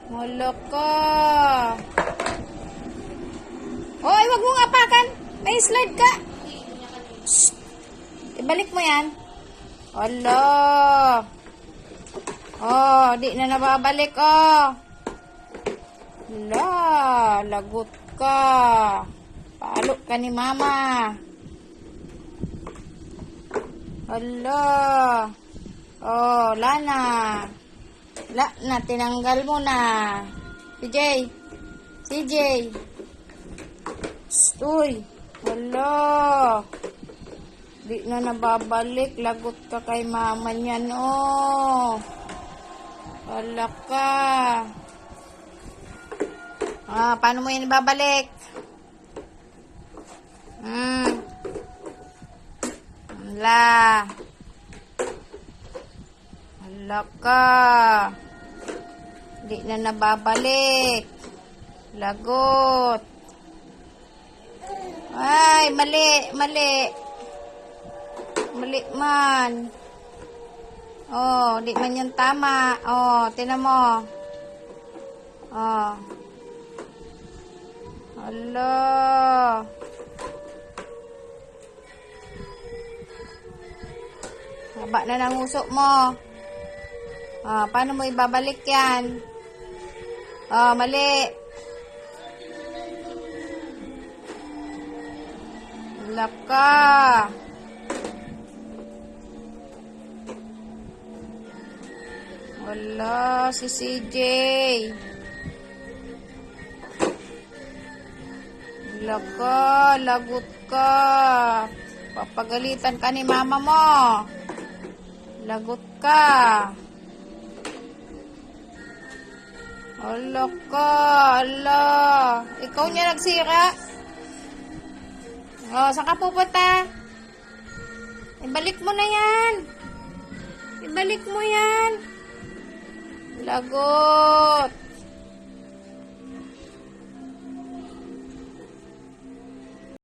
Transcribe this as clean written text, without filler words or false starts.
Wala ka. Hoy, wag mong apakan. May slide ka. Shh. Ibalik mo yan. Wala. Oh, di na nababalik, oh. Wala, lagot ka. Palo ka ni mama. Wala. Oh, wala na. Wala na, tinanggal mo na. CJ. CJ. Uy. Wala. Di na nababalik. Lagot ka kay mama niyan, oh. Wala ka. Ah, paano mo yan ibabalik? Wala. Wala ka. Di na nababalik. Lagot. Ay, mali, mali. Mali man. Oh, di man yung tama. Oh, tinan mo. Oh. Hala. Haba na ng usok mo. Ah, paano mo ibabalik yan? Oh, mali. Wala ka. Wala si CJ. Wala ka, lagot ka. Papagalitan ka ni mama mo. Lagot ka. Wala ka, ala. Ikaw niya nagsira. Oh, saan ka pupunta? Ibalik mo na yan. Ibalik mo yan. Lagot.